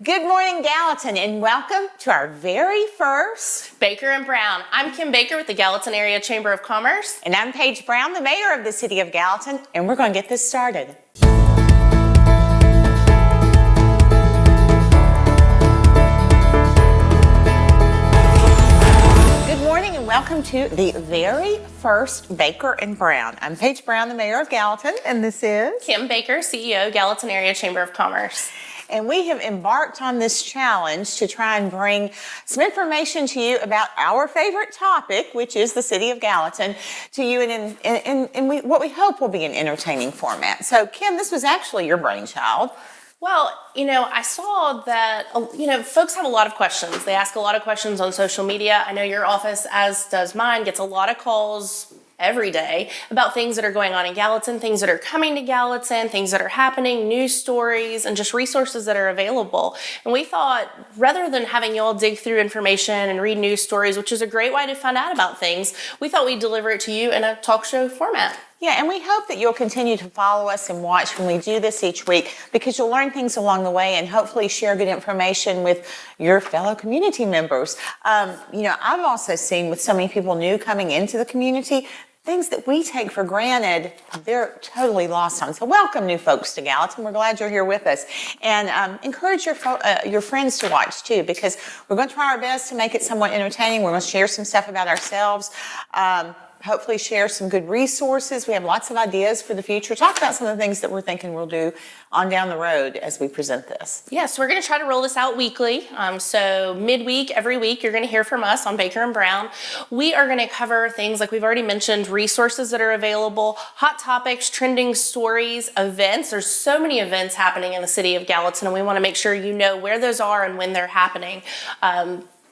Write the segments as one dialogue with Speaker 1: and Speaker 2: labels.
Speaker 1: Good morning, Gallatin, and welcome to our very first
Speaker 2: Baker and Brown. I'm Kim Baker with the Gallatin Area Chamber of Commerce.
Speaker 1: And I'm Paige Brown, the mayor of the city of Gallatin, and we're going to get this started. Good morning and welcome to the very first Baker and Brown. I'm Paige Brown, the mayor of Gallatin, and this is
Speaker 2: Kim Baker, CEO, Gallatin Area Chamber of Commerce.
Speaker 1: And we have embarked on this challenge to try and bring some information to you about our favorite topic, which is the city of Gallatin, to you in what we hope will be an entertaining format. So, Kim, this was actually your brainchild.
Speaker 2: Well, I saw that, folks have a lot of questions. They ask a lot of questions on social media. I know your office, as does mine, gets a lot of calls every day about things that are going on in Gallatin, things that are coming to Gallatin, things that are happening, news stories, and just resources that are available. And we thought, rather than having you all dig through information and read news stories, which is a great way to find out about things, we thought we'd deliver it to you in a talk show format.
Speaker 1: Yeah, and we hope that you'll continue to follow us and watch when we do this each week, because you'll learn things along the way and hopefully share good information with your fellow community members. I've also seen with so many people new coming into the community, things that we take for granted, they're totally lost on. So welcome new folks to Gallatin. We're glad you're here with us. And encourage your friends to watch too, because we're going to try our best to make it somewhat entertaining. We're going to share some stuff about ourselves. Hopefully share some good resources. We have lots of ideas for the future. Talk about some of the things that we're thinking we'll do on down the road as we present this.
Speaker 2: Yes, we're going to try to roll this out weekly. So midweek, every week, you're going to hear from us on Baker and Brown. We are going to cover things like we've already mentioned, resources that are available, hot topics, trending stories, events. There's so many events happening in the city of Gallatin, and we want to make sure you know where those are and when they're happening.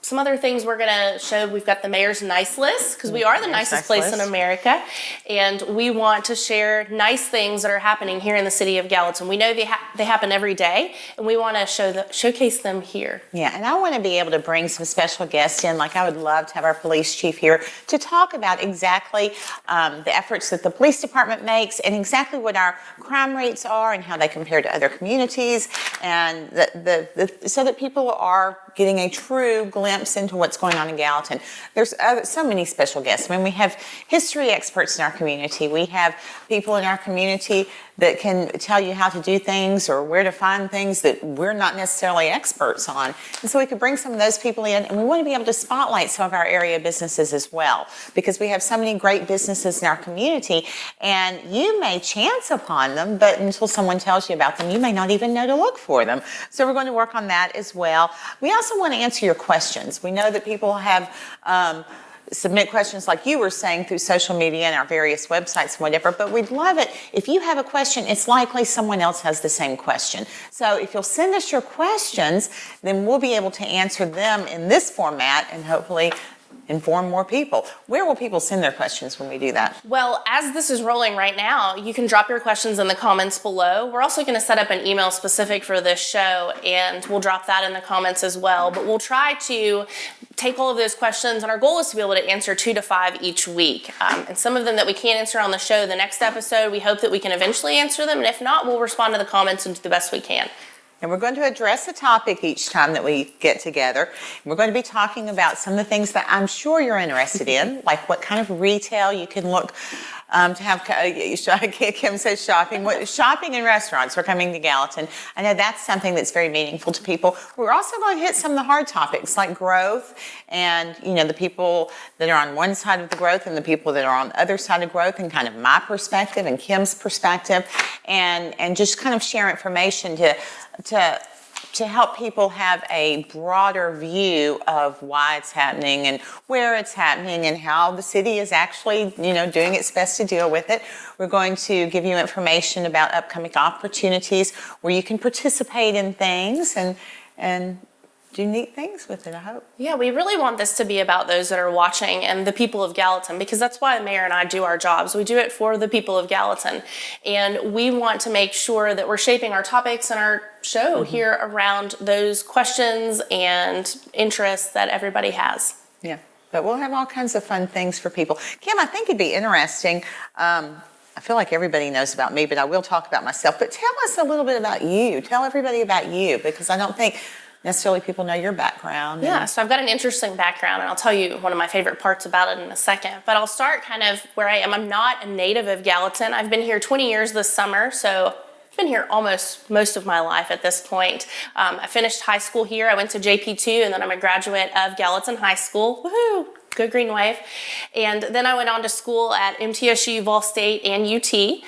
Speaker 2: Some other things we're going to show, we've got the mayor's nice list, because we are the nicest place in America, and we want to share nice things that are happening here in the city of Gallatin. We know they happen every day, and we want to showcase them here.
Speaker 1: Yeah, and I want to be able to bring some special guests in, like I would love to have our police chief here to talk about exactly the efforts that the police department makes and exactly what our crime rates are and how they compare to other communities, and so that people are getting a true glimpse into what's going on in Gallatin. There's so many special guests. I mean, we have history experts in our community. We have people in our community that can tell you how to do things or where to find things that we're not necessarily experts on. And so we could bring some of those people in, and we want to be able to spotlight some of our area businesses as well, because we have so many great businesses in our community, and you may chance upon them, but until someone tells you about them, you may not even know to look for them. So we're going to work on that as well. We also want to answer your questions. We know that people have submit questions like you were saying through social media and our various websites and whatever, but we'd love it if you have a question, it's likely someone else has the same question. So if you'll send us your questions, then we'll be able to answer them in this format and hopefully inform more people. Where will people send their questions when we do that?
Speaker 2: Well, as this is rolling right now, you can drop your questions in the comments below. We're also going to set up an email specific for this show, and we'll drop that in the comments as well. But we'll try to take all of those questions, and our goal is to be able to answer 2 to 5 each week. And some of them that we can't answer on the show the next episode, we hope that we can eventually answer them. And if not, we'll respond to the comments and do the best we can.
Speaker 1: And we're going to address a topic each time that we get together. We're going to be talking about some of the things that I'm sure you're interested in, like what kind of retail you can look to have. Kim says shopping. Shopping and restaurants are coming to Gallatin. I know that's something that's very meaningful to people. We're also going to hit some of the hard topics like growth and, the people that are on one side of the growth and the people that are on the other side of growth, and kind of my perspective and Kim's perspective, and just kind of share information to help people have a broader view of why it's happening and where it's happening and how the city is actually, doing its best to deal with it. We're going to give you information about upcoming opportunities where you can participate in things and do neat things with it, I hope.
Speaker 2: Yeah, we really want this to be about those that are watching and the people of Gallatin, because that's why the mayor and I do our jobs. We do it for the people of Gallatin. And we want to make sure that we're shaping our topics and our show here around those questions and interests that everybody has.
Speaker 1: Yeah, but we'll have all kinds of fun things for people. Kim, I think it'd be interesting I feel like everybody knows about me, but I will talk about myself. But tell us a little bit about you. Tell everybody about you, because I don't think necessarily people know your background.
Speaker 2: Yeah, so I've got an interesting background, and I'll tell you one of my favorite parts about it in a second. But I'll start kind of where I am. I'm not a native of Gallatin. I've been here 20 years this summer, so I've been here almost most of my life at this point. I finished high school here. I went to JP2, and then I'm a graduate of Gallatin High School. Woohoo! Good green wave. And then I went on to school at MTSU, Vol State, and UT.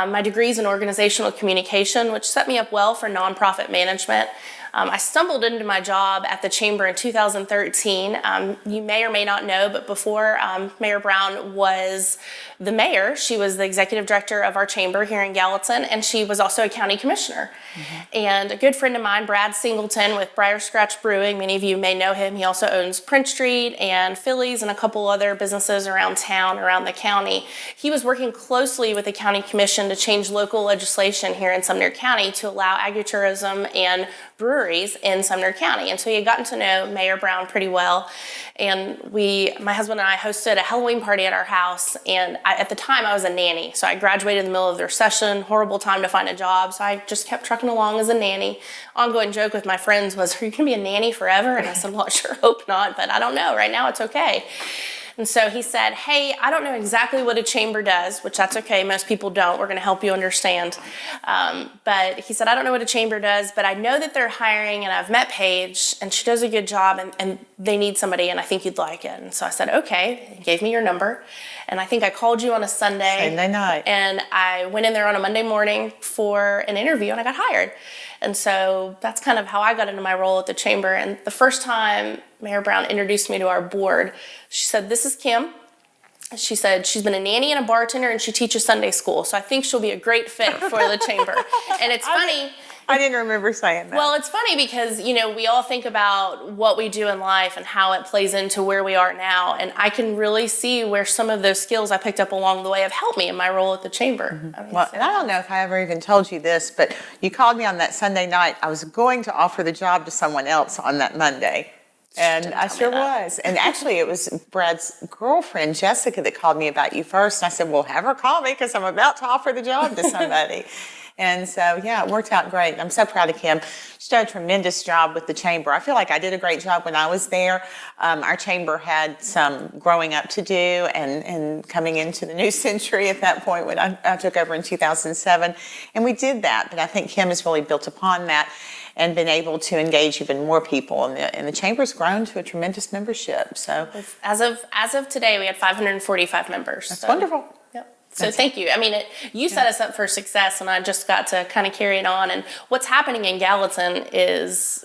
Speaker 2: My degree is in organizational communication, which set me up well for nonprofit management. I stumbled into my job at the Chamber in 2013. You may or may not know, but before Mayor Brown was the mayor, she was the executive director of our chamber here in Gallatin, and she was also a county commissioner. Mm-hmm. And a good friend of mine, Brad Singleton with Briar Scratch Brewing, many of you may know him. He also owns Prince Street and Phillies and a couple other businesses around town, around the county. He was working closely with the county commission to change local legislation here in Sumner County to allow agritourism and breweries in Sumner County. And so he had gotten to know Mayor Brown pretty well. And my husband and I hosted a Halloween party at our house. And at the time I was a nanny. So I graduated in the middle of their session, horrible time to find a job. So I just kept trucking along as a nanny. Ongoing joke with my friends was, are you gonna be a nanny forever? And I said, well, I sure hope not, but I don't know, right now it's okay. And so he said, hey, I don't know exactly what a chamber does, which that's okay, most people don't. We're going to help you understand. But he said, I don't know what a chamber does, but I know that they're hiring, and I've met Paige, and she does a good job, and they need somebody, and I think you'd like it. And so I said, okay. He gave me your number, and I think I called you on a Sunday
Speaker 1: night.
Speaker 2: And I went in there on a Monday morning for an interview, and I got hired. And so that's kind of how I got into my role at the chamber. And the first time Mayor Brown introduced me to our board, she said, this is Kim. She said she's been a nanny and a bartender, and she teaches Sunday school. So I think she'll be a great fit for the chamber. And it's funny.
Speaker 1: I didn't remember saying that.
Speaker 2: Well, it's funny because, we all think about what we do in life and how it plays into where we are now. And I can really see where some of those skills I picked up along the way have helped me in my role at the chamber.
Speaker 1: Mm-hmm. And I don't know if I ever even told you this, but you called me on that Sunday night. I was going to offer the job to someone else on that Monday. And I sure was. And actually, it was Brad's girlfriend, Jessica, that called me about you first. And I said, well, have her call me because I'm about to offer the job to somebody. And so, yeah, it worked out great. I'm so proud of Kim. She did a tremendous job with the chamber. I feel like I did a great job when I was there. Our chamber had some growing up to do and coming into the new century at that point when I took over in 2007. And we did that. But I think Kim has really built upon that and been able to engage even more people. And the chamber's grown to a tremendous membership. So
Speaker 2: as of today, we had 545 members.
Speaker 1: That's wonderful.
Speaker 2: So thank you. I mean, you set us up for success, and I just got to kind of carry it on. And what's happening in Gallatin is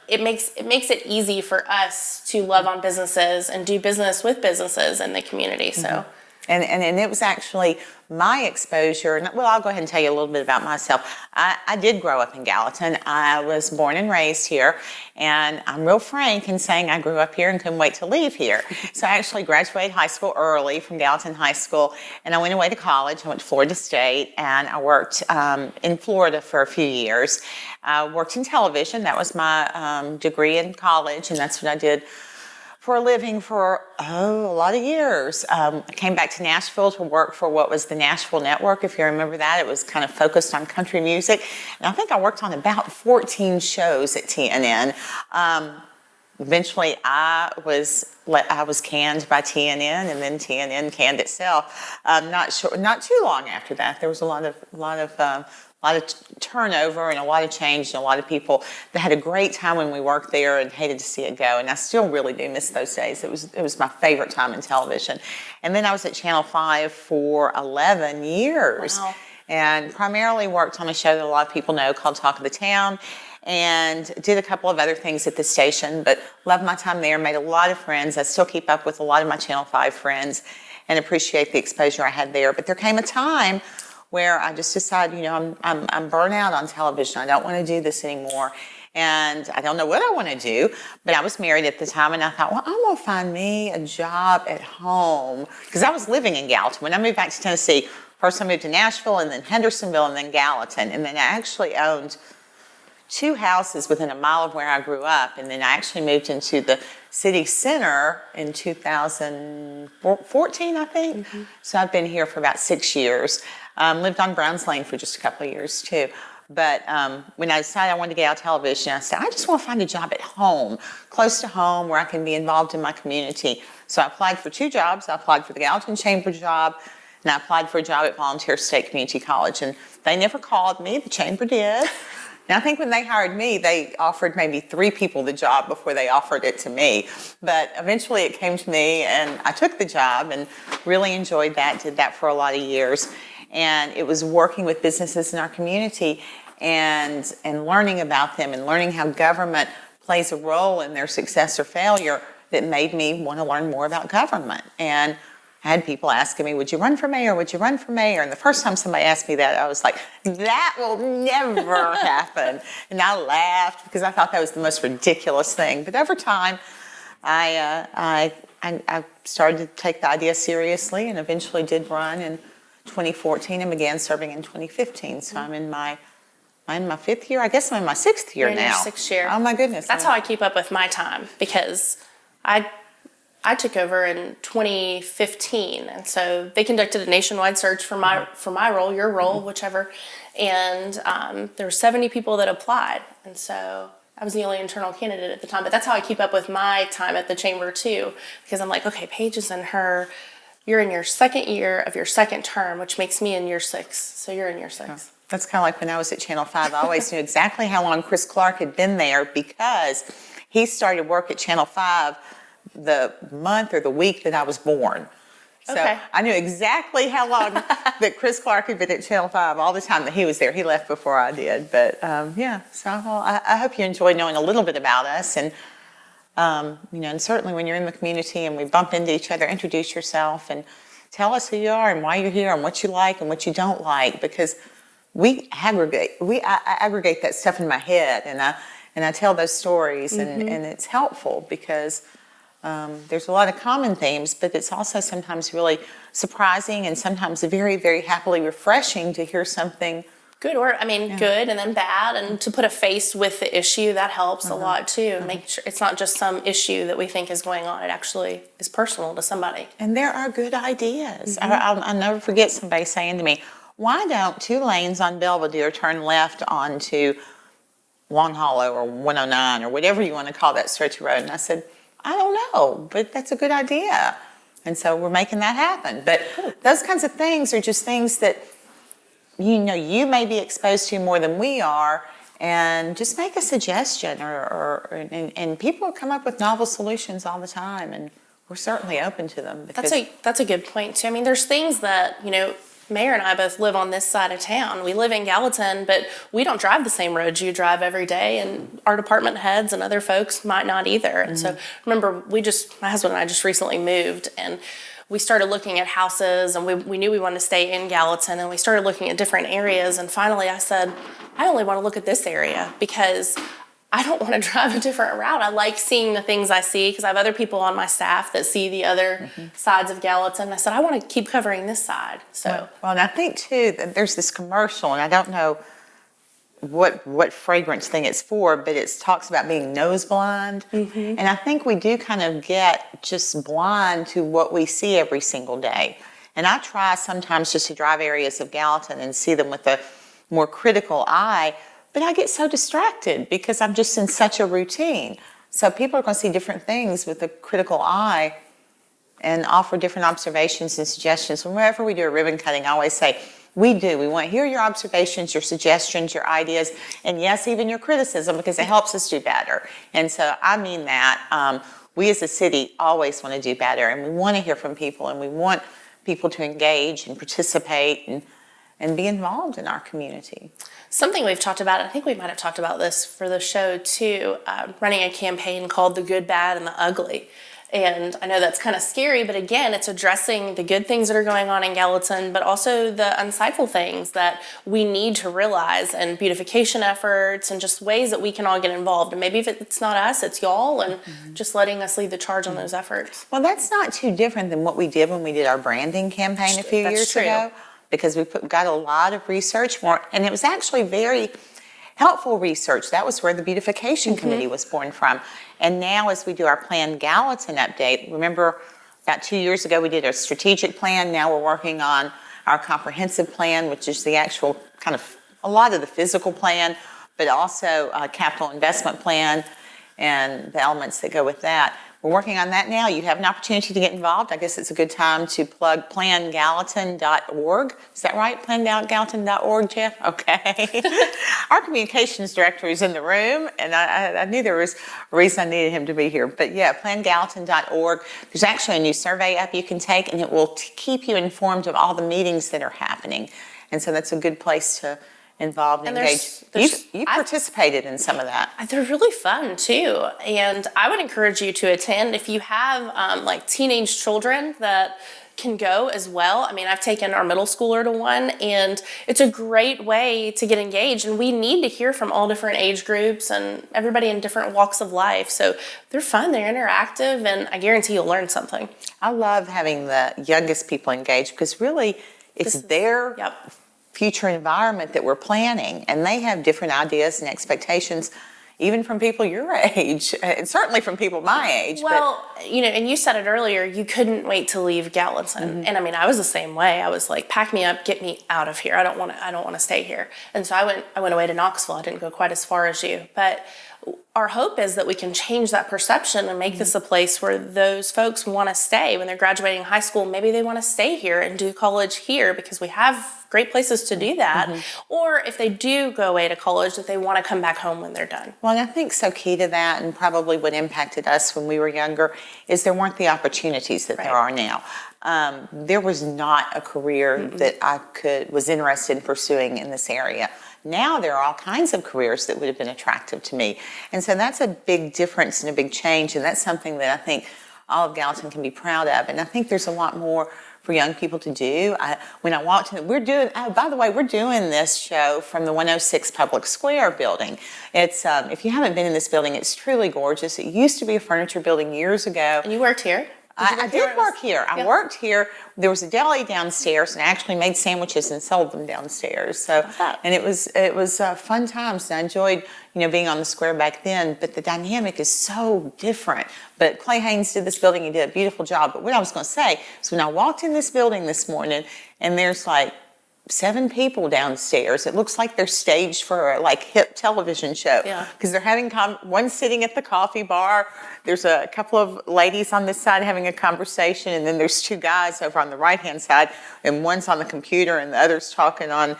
Speaker 2: it makes it easy for us to love on businesses and do business with businesses in the community. So. Mm-hmm.
Speaker 1: And it was actually my exposure. Well, I'll go ahead and tell you a little bit about myself. I did grow up in Gallatin. I was born and raised here, and I'm real frank in saying I grew up here and couldn't wait to leave here. So I actually graduated high school early from Gallatin High School, and I went away to college. I went to Florida State, and I worked in Florida for a few years. I worked in television. That was my degree in college, and that's what I did for a living for a lot of years. I came back to Nashville to work for what was the Nashville Network, if you remember that. It was kind of focused on country music. And I think I worked on about 14 shows at TNN. Eventually, I was canned by TNN, and then TNN canned itself. Not too long after that. There was a lot of turnover and a lot of change, and a lot of people that had a great time when we worked there and hated to see it go. And I still really do miss those days. It was my favorite time in television. And then I was at Channel 5 for 11 years.
Speaker 2: Wow.
Speaker 1: And primarily worked on a show that a lot of people know called Talk of the Town, and did a couple of other things at the station, but loved my time there, made a lot of friends. I still keep up with a lot of my Channel 5 friends and appreciate the exposure I had there. But there came a time where I just decided, I'm burnt out on television. I don't want to do this anymore. And I don't know what I want to do, but I was married at the time, and I thought, well, I'm going to find me a job at home. Because I was living in Gallatin. When I moved back to Tennessee, first I moved to Nashville, and then Hendersonville, and then Gallatin. And then I actually owned 2 houses within a mile of where I grew up, and then I actually moved into the city center in 2014, I think. So I've been here for about 6 years. Lived on Browns Lane for just a couple of years too. But when I decided I wanted to get out of television, I said, I just want to find a job at home, close to home, where I can be involved in my community. So I applied for 2 jobs. I applied for the Gallatin Chamber job, and I applied for a job at Volunteer State Community College. And they never called me. The Chamber did. And I think when they hired me, they offered maybe 3 people the job before they offered it to me. But eventually it came to me, and I took the job and really enjoyed that, did that for a lot of years. And it was working with businesses in our community and learning about them and learning how government plays a role in their success or failure that made me want to learn more about government. And I had people asking me, would you run for mayor? Would you run for mayor? And the first time somebody asked me that, I was like, that will never happen. And I laughed because I thought that was the most ridiculous thing. But over time, I started to take the idea seriously and eventually did run in 2014 and began serving in 2015. So I'm in my 5th year. I guess I'm in my 6th year
Speaker 2: You're
Speaker 1: now.
Speaker 2: in your 6th year.
Speaker 1: Oh my goodness.
Speaker 2: That's how I keep up with my time, because I took over in 2015, and so they conducted a nationwide search for my role, your role, whichever, and there were 70 people that applied, and so I was the only internal candidate at the time. But that's how I keep up with my time at the chamber too, because I'm like, okay, Paige is you're in your 2nd year of your 2nd term, which makes me in year 6, so you're in year 6.
Speaker 1: That's kind of like when I was at Channel 5. I always knew exactly how long Chris Clark had been there because he started work at Channel 5 the month or the week that I was born. So
Speaker 2: okay.
Speaker 1: I knew exactly how long that Chris Clark had been at Channel 5 all the time that he was there. He left before I did. But yeah, so I hope you enjoyed knowing a little bit about us. And, and certainly when you're in the community and we bump into each other, introduce yourself and tell us who you are and why you're here and what you like and what you don't like, because I aggregate that stuff in my head and I tell those stories and it's helpful because there's a lot of common themes, but it's also sometimes really surprising and sometimes very, very happily refreshing to hear something
Speaker 2: good, good and then bad, and to put a face with the issue, that helps a lot too. Make sure it's not just some issue that we think is going on, it actually is personal to somebody.
Speaker 1: And there are good ideas. I'll never forget somebody saying to me, why don't 2 lanes on Belvedere turn left onto Long Hollow or 109 or whatever you want to call that stretch of road? And I said, I don't know, but that's a good idea. And so we're making that happen. But those kinds of things are just things that, you may be exposed to more than we are, and just make a suggestion and people come up with novel solutions all the time, and we're certainly open to them.
Speaker 2: That's a good point too. There's things that, Mayor and I both live on this side of town. We live in Gallatin, but we don't drive the same roads you drive every day, and our department heads and other folks might not either. And so remember, my husband and I just recently moved, and we started looking at houses, and we knew we wanted to stay in Gallatin, and we started looking at different areas, and finally I said, I only want to look at this area because I don't want to drive a different route. I like seeing the things I see because I have other people on my staff that see the other sides of Gallatin. I said, I want to keep covering this side. So
Speaker 1: well, and I think too that there's this commercial, and I don't know what fragrance thing it's for, but it talks about being nose blind. And I think we do kind of get just blind to what we see every single day. And I try sometimes just to drive areas of Gallatin and see them with a more critical eye. But I get so distracted because I'm just in such a routine. So people are going to see different things with a critical eye and offer different observations and suggestions. Whenever we do a ribbon cutting, I always say, we want to hear your observations, your suggestions, your ideas, and yes, even your criticism, because it helps us do better. And so I mean that. We as a city always want to do better, and we want to hear from people, and we want people to engage and participate and be involved in our community.
Speaker 2: Something we've talked about, I think we might have talked about this for the show too, running a campaign called The Good, Bad, and the Ugly. And I know that's kind of scary, but again, it's addressing the good things that are going on in Gallatin, but also the insightful things that we need to realize, and beautification efforts and just ways that we can all get involved. And maybe if it's not us, it's y'all, and just letting us lead the charge on those efforts.
Speaker 1: Well, that's not too different than what we did when we did our branding campaign a few years ago, because we got a lot of research for it, and it was actually very helpful research. That was where the beautification committee was born from. And now as we do our Plan Gallatin update, remember about 2 years ago we did a strategic plan. Now we're working on our comprehensive plan, which is the actual kind of a lot of the physical plan, but also a capital investment plan and the elements that go with that. We're working on that now. You have an opportunity to get involved. I guess it's a good time to plug plangallatin.org. Is that right? Plangallatin.org, Jeff? Okay. Our communications director is in the room, and I knew there was a reason I needed him to be here. But yeah, plangallatin.org. There's actually a new survey app you can take, and it will keep you informed of all the meetings that are happening. And so that's a good place to involved and engaged. You participated in some of that.
Speaker 2: They're really fun too, and I would encourage you to attend if you have like teenage children that can go as well. I mean, I've taken our middle schooler to one, and it's a great way to get engaged, and we need to hear from all different age groups and everybody in different walks of life. So they're fun, they're interactive, and I guarantee you'll learn something.
Speaker 1: I love having the youngest people engaged because really it's their future environment that we're planning, and they have different ideas and expectations, even from people your age, and certainly from people my age.
Speaker 2: Well, you know, and you said it earlier, you couldn't wait to leave Gallatin, and I mean, I was the same way. I was like, pack me up, get me out of here. I don't want to stay here. And so I went away to Knoxville. I didn't go quite as far as you, but our hope is that we can change that perception and make this a place where those folks want to stay when they're graduating high school. Maybe they want to stay here and do college here because we have great places to do that. Or if they do go away to college, that they want to come back home when they're done.
Speaker 1: Well, and I think so key to that, and probably what impacted us when we were younger, is there weren't the opportunities that there are now. There was not a career that I was interested in pursuing in this area. Now there are all kinds of careers that would have been attractive to me. And so that's a big difference and a big change, and that's something that I think all of Gallatin can be proud of. And I think there's a lot more for young people to do. When I walked in, we're doing this show from the 106 Public Square building. It's, if you haven't been in this building, it's truly gorgeous. It used to be a furniture building years ago.
Speaker 2: And you worked here?
Speaker 1: I did work here. I worked here. There was a deli downstairs, and I actually made sandwiches and sold them downstairs. So, and it was fun times. And I enjoyed, being on the square back then. But the dynamic is so different. But Clay Haynes did this building. He did a beautiful job. But what I was going to say is, when I walked in this building this morning, and there's like 7 people downstairs. It looks like they're staged for a hip television show. Yeah. Because they're having one sitting at the coffee bar. There's a couple of ladies on this side having a conversation, and then there's 2 guys over on the right-hand side, and one's on the computer and the other's talking on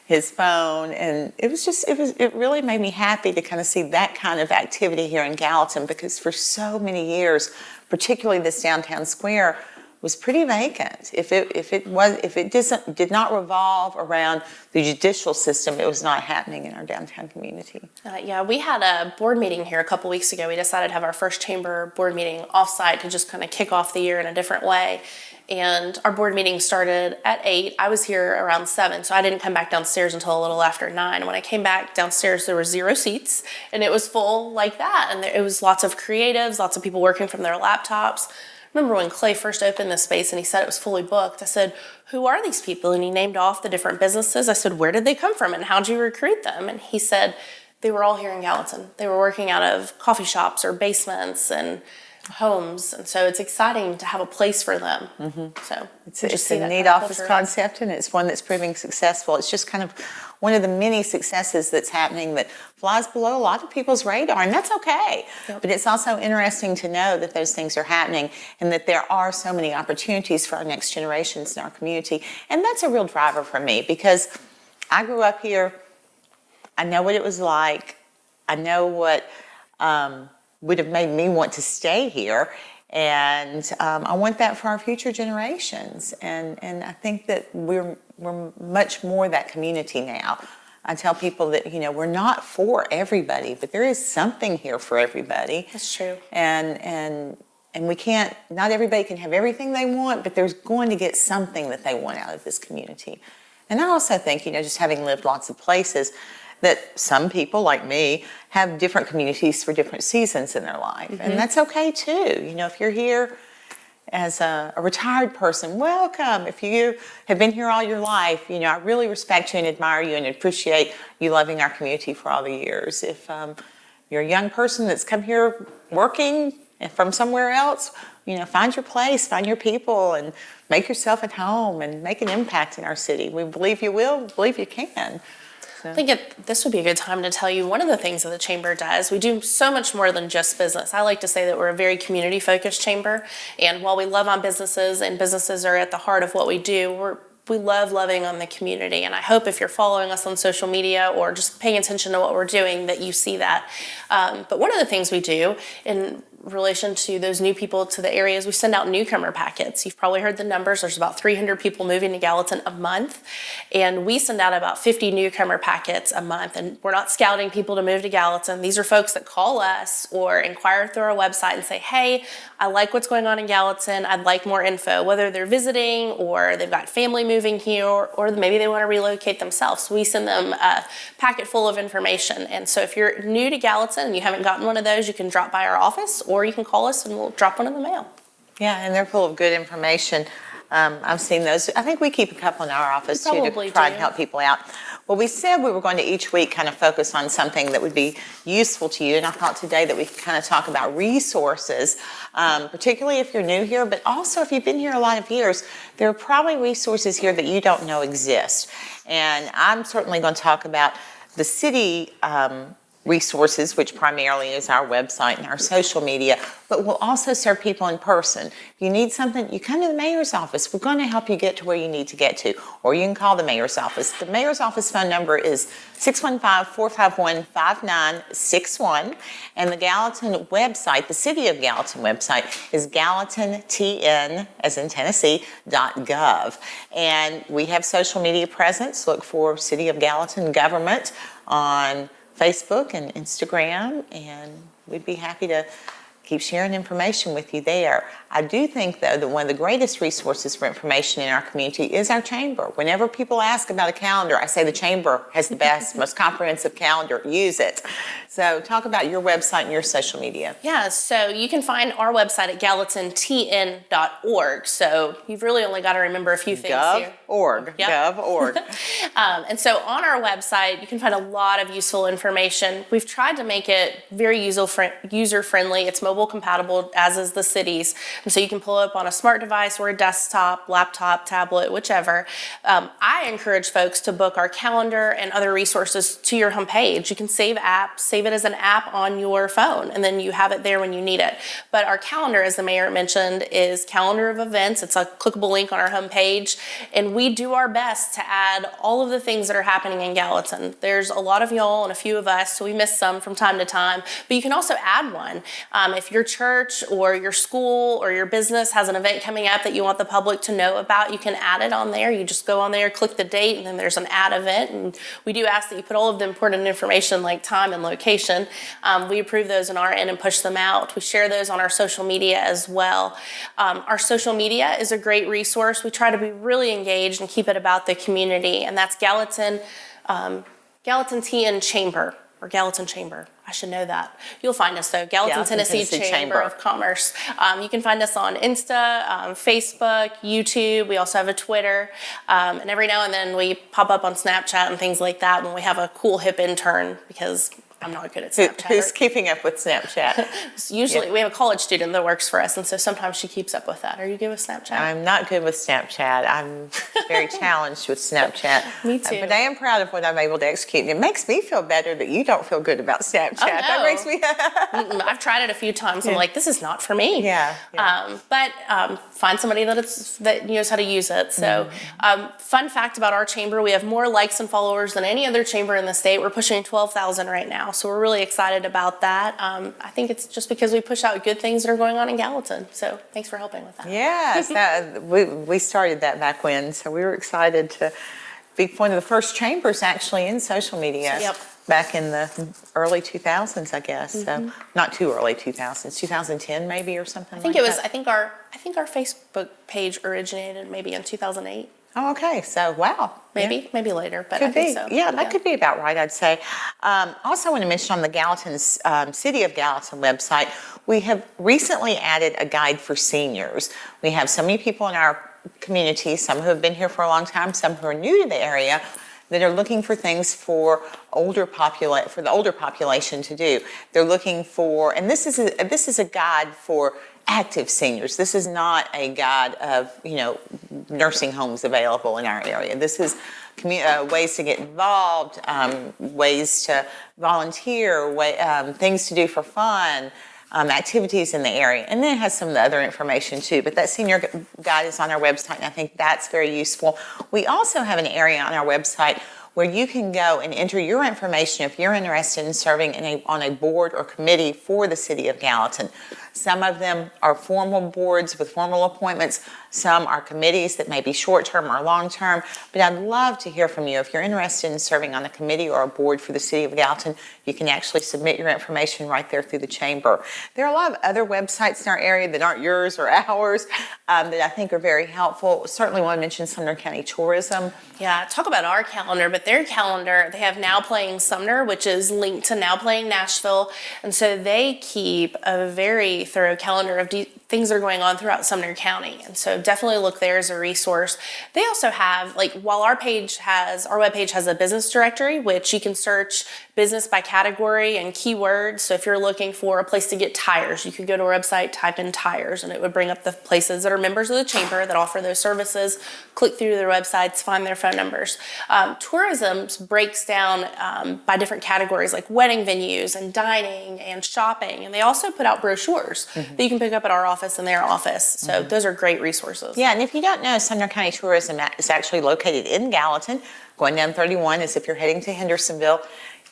Speaker 1: his phone. And it really made me happy to kind of see that kind of activity here in Gallatin, because for so many years, particularly this downtown square, was pretty vacant. If it did not revolve around the judicial system, it was not happening in our downtown community.
Speaker 2: We had a board meeting here a couple weeks ago. We decided to have our first chamber board meeting offsite to just kind of kick off the year in a different way. And our board meeting started at 8. I was here around 7, so I didn't come back downstairs until a little after 9. When I came back downstairs, there were 0 seats, and it was full like that. And it was lots of creatives, lots of people working from their laptops. Remember when Clay first opened this space and he said it was fully booked, I said, who are these people? And he named off the different businesses. I said, where did they come from and how'd you recruit them? And he said, they were all here in Gallatin. They were working out of coffee shops or basements and homes. And so it's exciting to have a place for them. So
Speaker 1: it's a neat office concept, and it's one that's proving successful. It's just kind of one of the many successes that's happening that flies below a lot of people's radar, and that's okay. But it's also interesting to know that those things are happening and that there are so many opportunities for our next generations in our community. And that's a real driver for me, because I grew up here. I know what it was like. I know what would have made me want to stay here, and I want that for our future generations. And I think that we're much more that community now. I tell people that we're not for everybody, but there is something here for everybody.
Speaker 2: That's true.
Speaker 1: And we can't. Not everybody can have everything they want, but there's going to get something that they want out of this community. And I also think just having lived lots of places, that some people like me have different communities for different seasons in their life. And that's okay too. If you're here as a retired person, welcome. If you have been here all your life, I really respect you and admire you and appreciate you loving our community for all the years. If you're a young person that's come here working from somewhere else, find your place, find your people, and make yourself at home and make an impact in our city. We believe you will, we believe you can.
Speaker 2: I think this would be a good time to tell you one of the things that the Chamber does. We do so much more than just business. I like to say that we're a very community-focused chamber, and while we love on businesses, and businesses are at the heart of what we do, we love loving on the community, and I hope if you're following us on social media or just paying attention to what we're doing that you see that. But one of the things we do in relation to those new people to the areas, we send out newcomer packets. You've probably heard the numbers. There's about 300 people moving to Gallatin a month, and we send out about 50 newcomer packets a month. And we're not scouting people to move to Gallatin. These are folks that call us or inquire through our website and say, hey, I like what's going on in Gallatin. I'd like more info, whether they're visiting or they've got family moving here, or maybe they want to relocate themselves. So we send them a packet full of information. And so if you're new to Gallatin and you haven't gotten one of those, you can drop by our office, or you can call us and we'll drop one in the mail.
Speaker 1: Yeah, and they're full of good information. I've seen those. I think we keep a couple in our office too to try and help people out. Well, we said we were going to each week kind of focus on something that would be useful to you, and I thought today that we could kind of talk about resources, particularly if you're new here, but also if you've been here a lot of years, there are probably resources here that you don't know exist. And I'm certainly going to talk about the city resources, which primarily is our website and our social media, but we'll also serve people in person. If you need something, you come to the mayor's office. We're going to help you get to where you need to get to, or you can call the mayor's office. The mayor's office phone number is 615-451-5961, and the Gallatin website, the City of Gallatin website, is GallatinTN, as in Tennessee.gov. And we have social media presence. Look for City of Gallatin Government on Facebook and Instagram, and we'd be happy to keep sharing information with you there. I do think, though, that one of the greatest resources for information in our community is our chamber. Whenever people ask about a calendar, I say the chamber has the best, most comprehensive calendar. Use it. So talk about your website and your social media.
Speaker 2: Yeah, so you can find our website at GallatinTN.org. So you've really only got to remember a few things here.
Speaker 1: Gov.org.
Speaker 2: Yep.
Speaker 1: Gov.org.
Speaker 2: And so on our website, you can find a lot of useful information. We've tried to make it very user-friendly. It's mobile compatible, as is the city's. And so you can pull it up on a smart device or a desktop, laptop, tablet, whichever. I encourage folks to book our calendar and other resources to your homepage. You can save it as an app on your phone, and then you have it there when you need it. But our calendar, as the mayor mentioned, is calendar of events. It's a clickable link on our homepage, and we do our best to add all of the things that are happening in Gallatin. There's a lot of y'all and a few of us, so we miss some from time to time, but you can also add one. If your church or your school or your business has an event coming up that you want the public to know about, you can add it on there. You just go on there, click the date, and then there's an add event, and we do ask that you put all of the important information like time and location. We approve those on our end and push them out. We share those on our social media as well. Our social media is a great resource. We try to be really engaged and keep it about the community, and that's Gallatin TN Chamber, or Gallatin Chamber. I should know that. You'll find us, though, Gallatin, Tennessee Chamber of Commerce. You can find us on Insta, Facebook, YouTube. We also have a Twitter. And every now and then we pop up on Snapchat and things like that when we have a cool, hip intern, because I'm not good at Snapchat.
Speaker 1: Who's keeping up with Snapchat?
Speaker 2: Usually, we have a college student that works for us, and so sometimes she keeps up with that. Are you good with Snapchat?
Speaker 1: I'm not good with Snapchat. I'm very challenged with Snapchat.
Speaker 2: Me too.
Speaker 1: But I am proud of what I'm able to execute, and it makes me feel better that you don't feel good about Snapchat.
Speaker 2: Oh, no.
Speaker 1: That makes me...
Speaker 2: I've tried it a few times. I'm like, this is not for me.
Speaker 1: Yeah.
Speaker 2: But find somebody that knows how to use it. So fun fact about our chamber, we have more likes and followers than any other chamber in the state. We're pushing 12,000 right now. So we're really excited about that. I think it's just because we push out good things that are going on in Gallatin. So thanks for helping with that.
Speaker 1: Yes, we started that back when. So we were excited to be one of the first chambers actually in social media.
Speaker 2: Yep.
Speaker 1: Back in the early 2000s, I guess. So not too early 2000s, 2010 maybe or something.
Speaker 2: I think our Facebook page originated maybe in 2008.
Speaker 1: Oh, okay. So, wow.
Speaker 2: Maybe later, but
Speaker 1: Could
Speaker 2: I think
Speaker 1: be.
Speaker 2: so.
Speaker 1: Yeah, that could be about right, I'd say. Also, I want to mention on the Gallatin's City of Gallatin website, we have recently added a guide for seniors. We have so many people in our community, some who have been here for a long time, some who are new to the area, that are looking for things for the older population to do. They're looking for, and this is a guide for active seniors. This is not a guide of, nursing homes available in our area. This is ways to get involved, ways to volunteer, things to do for fun, activities in the area. And then it has some of the other information too. But that senior guide is on our website, and I think that's very useful. We also have an area on our website where you can go and enter your information if you're interested in serving on a board or committee for the City of Gallatin. Some of them are formal boards with formal appointments. Some are committees that may be short-term or long-term. But I'd love to hear from you. If you're interested in serving on a committee or a board for the City of Gallatin, you can actually submit your information right there through the chamber. There are a lot of other websites in our area that aren't yours or ours that I think are very helpful. Certainly want to mention Sumner County Tourism.
Speaker 2: Yeah, talk about our calendar, but their calendar, they have Now Playing Sumner, which is linked to Now Playing Nashville. And so they keep a very thorough calendar of things that are going on throughout Sumner County. And so definitely look there as a resource. They also have, while our webpage has a business directory, which you can search business by category and keywords. So if you're looking for a place to get tires, you could go to our website, type in tires, and it would bring up the places that are members of the chamber that offer those services. Click through their websites, find their phone numbers. Tourism breaks down by different categories like wedding venues and dining and shopping. And they also put out brochures that you can pick up at our office and their office. So those are great resources.
Speaker 1: Yeah, and if you don't know, Sumner County Tourism is actually located in Gallatin, going down 31 as if you're heading to Hendersonville.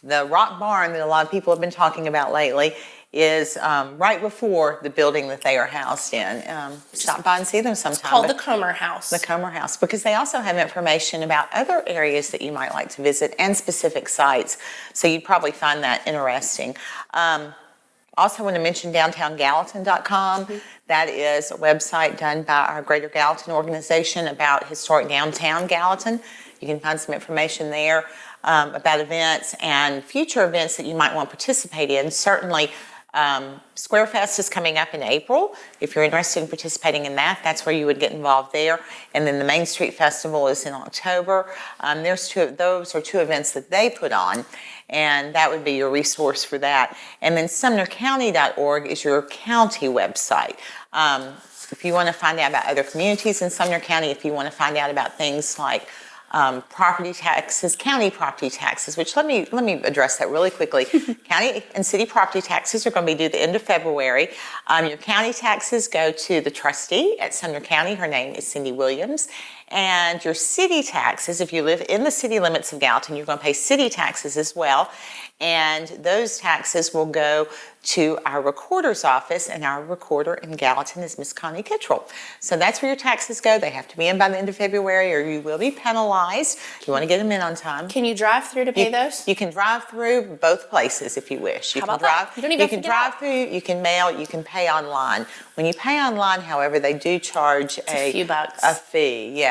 Speaker 1: The Rock Barn that a lot of people have been talking about lately is right before the building that they are housed in. Stop by and see them sometime.
Speaker 2: It's called the Comer House.
Speaker 1: The Comer House, because they also have information about other areas that you might like to visit and specific sites. So you'd probably find that interesting. Also want to mention downtowngallatin.com. That is a website done by our Greater Gallatin organization about historic downtown Gallatin. You can find some information there about events and future events that you might want to participate in. Certainly, Square Fest is coming up in April. If you're interested in participating in that, that's where you would get involved there. And then the Main Street Festival is in October. Those are two events that they put on, and that would be your resource for that. And then SumnerCounty.org is your county website. If you want to find out about other communities in Sumner County, if you want to find out about things like property taxes, county property taxes, which let me address that really quickly. County and city property taxes are going to be due the end of February. Your county taxes go to the trustee at Sumner County. Her name is Cindy Williams. And your city taxes, if you live in the city limits of Gallatin, you're going to pay city taxes as well. And those taxes will go to our recorder's office, and our recorder in Gallatin is Miss Connie Kittrell. So that's where your taxes go. They have to be in by the end of February, or you will be penalized. You want to get them in on time.
Speaker 2: Can you drive through to pay those?
Speaker 1: You can drive through both places if you wish.
Speaker 2: How about that? You don't even have to get
Speaker 1: drive
Speaker 2: out.
Speaker 1: through, you can mail, you can pay online. When you pay online, however, they do charge
Speaker 2: a few bucks.
Speaker 1: A fee,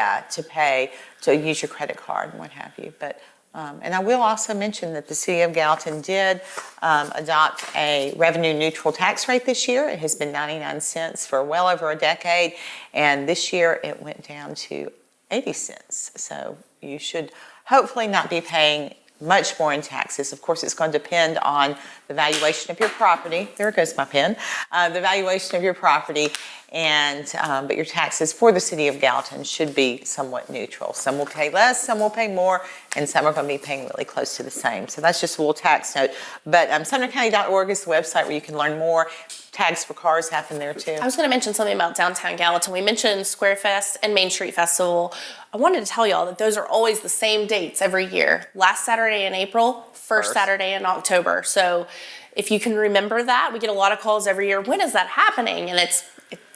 Speaker 1: to use your credit card and what have you. But and I will also mention that the City of Gallatin did adopt a revenue-neutral tax rate this year. It has been 99 cents for well over a decade, and this year it went down to 80 cents. So you should hopefully not be paying much more in taxes. Of course, it's going to depend on the valuation of your property. There goes my pen. The valuation of your property, and but your taxes for the City of Gallatin should be somewhat neutral. Some will pay less, some will pay more, and some are going to be paying really close to the same. So that's just a little tax note. But SumnerCounty.org is the website where you can learn more. Tags for cars happen there too.
Speaker 2: I was going to mention something about downtown Gallatin. We mentioned Square Fest and Main Street Festival. I wanted to tell y'all that those are always the same dates every year. Last Saturday in April, first Saturday in October. So if you can remember that, we get a lot of calls every year. When is that happening? And it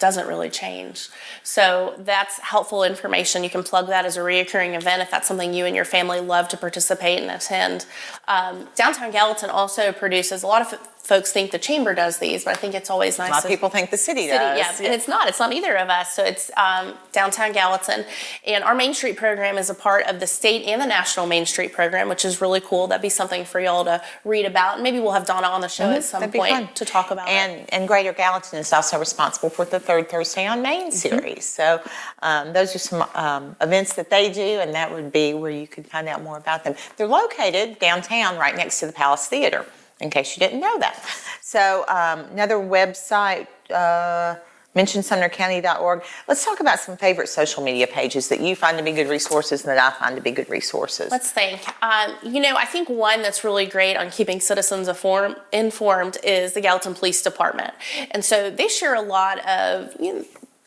Speaker 2: doesn't really change. So that's helpful information. You can plug that as a reoccurring event if that's something you and your family love to participate and attend. Downtown Gallatin also produces a lot of folks think the chamber does these, but I think it's always nice.
Speaker 1: A lot of people think the city does.
Speaker 2: Yeah, and it's not. It's not either of us. So it's downtown Gallatin. And our Main Street program is a part of the state and the national Main Street program, which is really cool. That'd be something for y'all to read about. And maybe we'll have Donna on the show at some point to talk about it.
Speaker 1: And Greater Gallatin is also responsible for the Third Thursday on Main series. So those are some events that they do, and that would be where you could find out more about them. They're located downtown right next to the Palace Theater, in case you didn't know that. So another website, mentionsumnercounty.org. Let's talk about some favorite social media pages that you find to be good resources and that I find to be good resources.
Speaker 2: Let's think. I think one that's really great on keeping citizens informed is the Gallatin Police Department. And so they share a lot of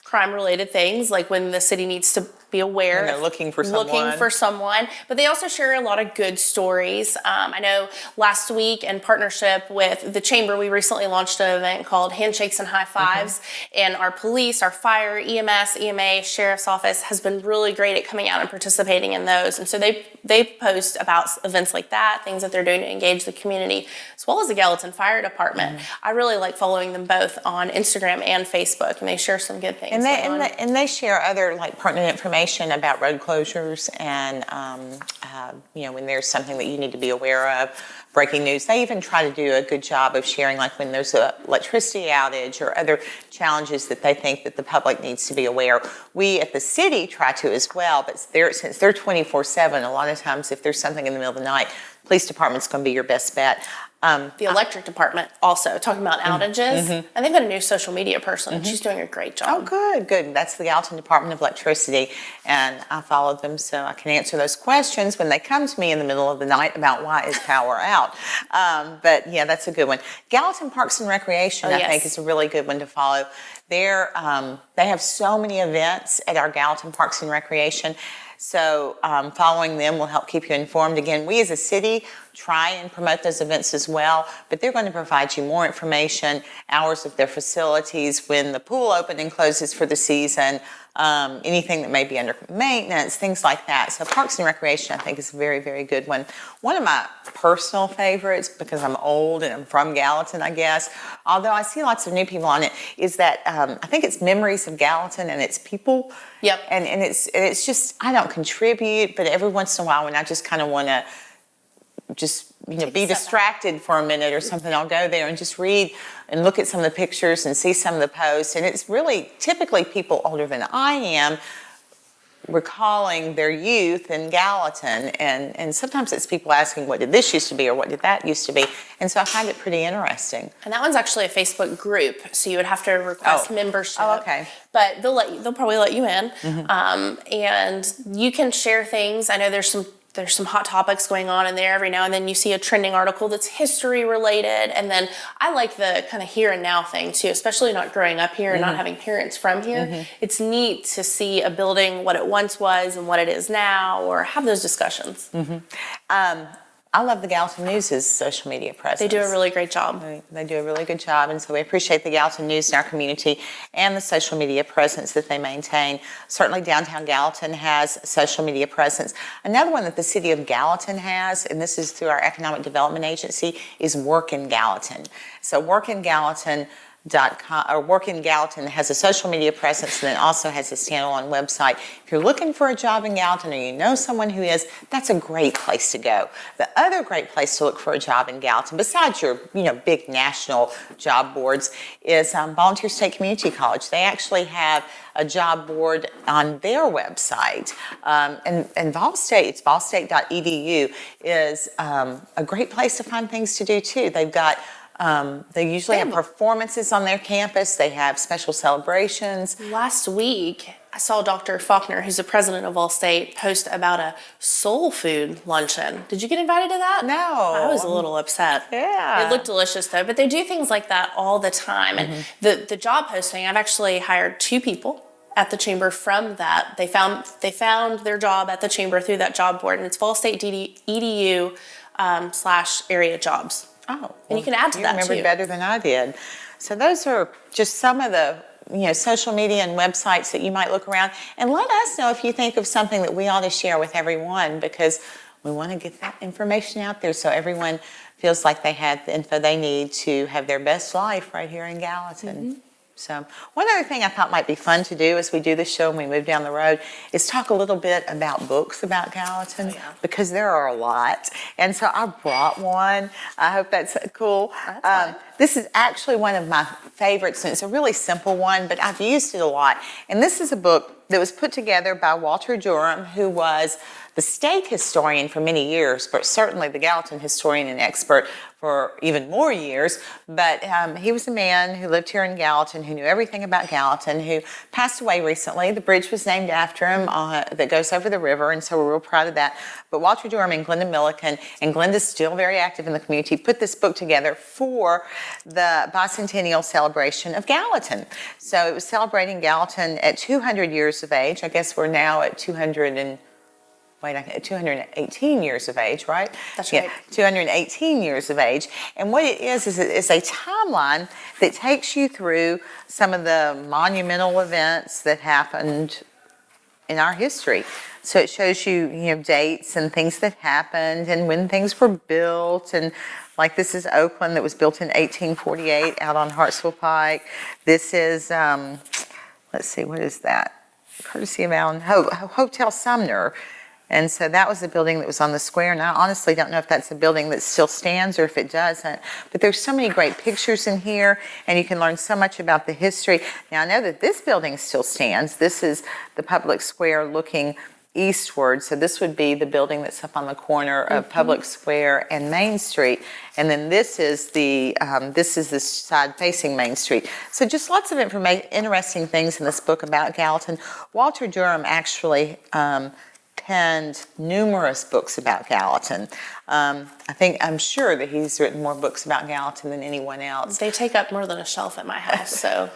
Speaker 2: crime-related things, like when the city needs to be aware.
Speaker 1: And they're looking for someone.
Speaker 2: But they also share a lot of good stories. I know last week, in partnership with the Chamber, we recently launched an event called Handshakes and High Fives. And our police, our fire, EMS, EMA, Sheriff's Office has been really great at coming out and participating in those. And so they post about events like that, things that they're doing to engage the community, as well as the Gallatin Fire Department. I really like following them both on Instagram and Facebook, and they share some good things.
Speaker 1: And they share other pertinent information about road closures and when there's something that you need to be aware of, breaking news. They even try to do a good job of sharing when there's an electricity outage or other challenges that they think that the public needs to be aware. We at the city try to as well, but since they're 24/7, a lot of times if there's something in the middle of the night, police department's going to be your best bet.
Speaker 2: The electric department also talking about outages, and they've got a new social media person, and she's doing a great job.
Speaker 1: Oh, good. That's the Gallatin Department of Electricity, and I follow them so I can answer those questions when they come to me in the middle of the night about why is power out. But yeah, that's a good one. Gallatin Parks and Recreation, I think, is a really good one to follow. They have so many events at our Gallatin Parks and Recreation. So following them will help keep you informed. Again, we as a city try and promote those events as well, but they're going to provide you more information, hours of their facilities, when the pool opens and closes for the season, anything that may be under maintenance, things like that. So Parks and Recreation, I think, is a very, very good one. One of my personal favorites, because I'm old and I'm from Gallatin, I guess, although I see lots of new people on it, is that I think it's Memories of Gallatin, and it's people.
Speaker 2: Yep.
Speaker 1: And it's just, I don't contribute, but every once in a while when I just kind of want to be distracted for a minute or something, I'll go there and just read and look at some of the pictures and see some of the posts. And it's really typically people older than I am recalling their youth in Gallatin. And sometimes it's people asking, what did this used to be or what did that used to be? And so I find it pretty interesting.
Speaker 2: And that one's actually a Facebook group, so you would have to request membership.
Speaker 1: Oh, okay.
Speaker 2: But they'll probably let you in. And you can share things. I know there's some hot topics going on in there. Every now and then you see a trending article that's history related. And then I like the kind of here and now thing too, especially not growing up here and not having parents from here. It's neat to see a building, what it once was and what it is now, or have those discussions.
Speaker 1: I love the Gallatin News' social media presence.
Speaker 2: They do a really great job.
Speaker 1: They do a really good job, and so we appreciate the Gallatin News in our community and the social media presence that they maintain. Certainly downtown Gallatin has social media presence. Another one that the city of Gallatin has, and this is through our Economic Development Agency, is Work in Gallatin. So Work in Gallatin has a social media presence and then also has a standalone website. If you're looking for a job in Gallatin or you know someone who is, that's a great place to go. The other great place to look for a job in Gallatin, besides your big national job boards, is Volunteer State Community College. They actually have a job board on their website. And Vol State, it's volstate.edu, is a great place to find things to do too. They've got they usually have performances on their campus. They have special celebrations.
Speaker 2: Last week, I saw Dr. Faulkner, who's the president of All State, post about a soul food luncheon. Did you get invited to that?
Speaker 1: No.
Speaker 2: I was a little upset.
Speaker 1: Yeah.
Speaker 2: It looked delicious, though. But they do things like that all the time. And the job posting, I've actually hired 2 people at the chamber from that. They found their job at the chamber through that job board, and it's volstate.edu /area jobs.
Speaker 1: Oh,
Speaker 2: and you can add to that too.
Speaker 1: You remembered better than I did. So those are just some of the social media and websites that you might look around. And let us know if you think of something that we ought to share with everyone, because we want to get that information out there so everyone feels like they had the info they need to have their best life right here in Gallatin. So one other thing I thought might be fun to do as we do this show and we move down the road is talk a little bit about books about Gallatin, because there are a lot. And so I brought one. I hope that's cool. This is actually one of my favorites, and it's a really simple one, but I've used it a lot. And this is a book that was put together by Walter Durham, who was the state historian for many years, but certainly the Gallatin historian and expert for even more years. But he was a man who lived here in Gallatin, who knew everything about Gallatin, who passed away recently. The bridge was named after him that goes over the river, and so we're real proud of that. But Walter Durham and Glenda Milliken, and Glenda's still very active in the community, put this book together for the bicentennial celebration of Gallatin. So it was celebrating Gallatin at 200 years of age. I guess we're now at 218 years of age, right?
Speaker 2: That's right.
Speaker 1: 218 years of age. And what it is it's a timeline that takes you through some of the monumental events that happened in our history. So it shows you, dates and things that happened and when things were built. And like this is Oakland that was built in 1848 out on Hartsville Pike. This is, let's see, what is that? Courtesy of Allen Hotel Sumner. And so that was the building that was on the square. And I honestly don't know if that's a building that still stands or if it doesn't. But there's so many great pictures in here, and you can learn so much about the history. Now, I know that this building still stands. This is the public square looking eastward. So this would be the building that's up on the corner of Public Square and Main Street. And then this is the side facing Main Street. So just lots of interesting things in this book about Gallatin. Walter Durham actually penned numerous books about Gallatin. I'm sure that he's written more books about Gallatin than anyone else.
Speaker 2: They take up more than a shelf at my house, so.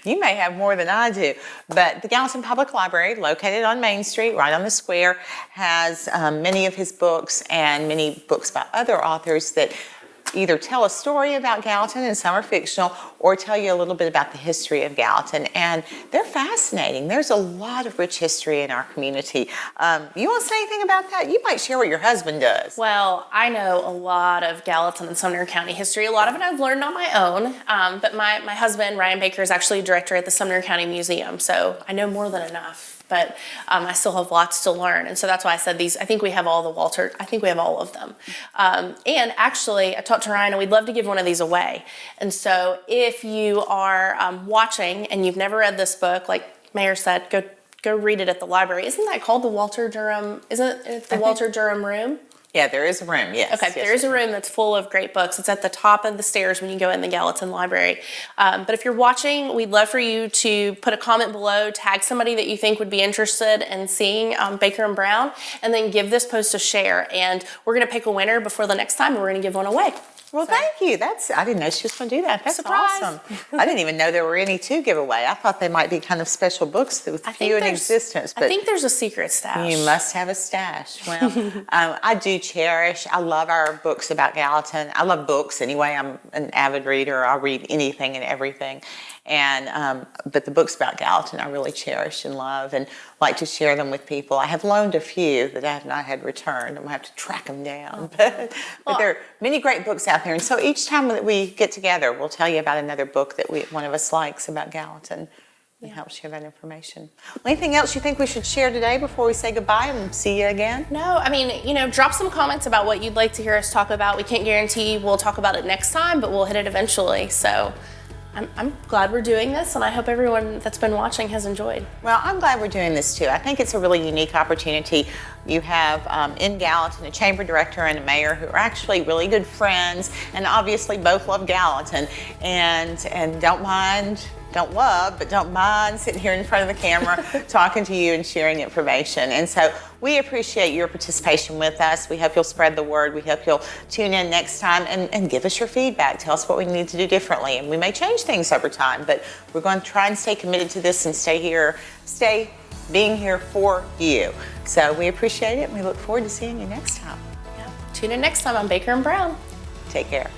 Speaker 1: You may have more than I do. But the Gallatin Public Library, located on Main Street, right on the square, has many of his books and many books by other authors that either tell a story about Gallatin, and some are fictional, or tell you a little bit about the history of Gallatin. And they're fascinating. There's a lot of rich history in our community. You want to say anything about that? You might share what your husband does.
Speaker 2: Well, I know a lot of Gallatin and Sumner County history. A lot of it I've learned on my own, but my husband, Ryan Baker, is actually director at the Sumner County Museum, so I know more than enough. But I still have lots to learn, and so that's why I said these. I think we have all of them. And actually, I talked to Ryan, and we'd love to give one of these away. And so if you are watching and you've never read this book, like Mayor said, go read it at the library. Isn't that called the Walter Durham? Isn't it the Walter Durham room?
Speaker 1: Yeah, there is a room, yes.
Speaker 2: Okay, there is a room that's full of great books. It's at the top of the stairs when you go in the Gallatin Library. But if you're watching, we'd love for you to put a comment below, tag somebody that you think would be interested in seeing Baker and Brown, and then give this post a share. And we're going to pick a winner before the next time, and we're going to give one away.
Speaker 1: Well, thank you. I didn't know she was going to do that. That's
Speaker 2: Surprise.
Speaker 1: Awesome. I didn't even know there were any to give away. I thought they might be kind of special books with few in existence. But
Speaker 2: I think there's a secret stash.
Speaker 1: You must have a stash. Well, I do I love our books about Gallatin. I love books anyway. I'm an avid reader. I'll read anything and everything. And but the books about Gallatin I really cherish and love and like to share them with people. I have loaned a few that I have not had returned. I'm going to have to track them down. But there are many great books out there. And so each time that we get together, we'll tell you about another book that one of us likes about Gallatin and help share that information. Well, anything else you think we should share today before we say goodbye and see you again?
Speaker 2: No, I mean, drop some comments about what you'd like to hear us talk about. We can't guarantee we'll talk about it next time, but we'll hit it eventually. So I'm glad we're doing this, and I hope everyone that's been watching has enjoyed.
Speaker 1: Well, I'm glad we're doing this too. I think it's a really unique opportunity. You have in Gallatin a chamber director and a mayor who are actually really good friends, and obviously both love Gallatin and don't mind sitting here in front of the camera talking to you and sharing information. And so we appreciate your participation with us. We hope you'll spread the word. We hope you'll tune in next time and give us your feedback. Tell us what we need to do differently. And we may change things over time, but we're going to try and stay committed to this and stay being here for you. So we appreciate it, and we look forward to seeing you next time.
Speaker 2: Yeah. Tune in next time on Baker and Brown.
Speaker 1: Take care.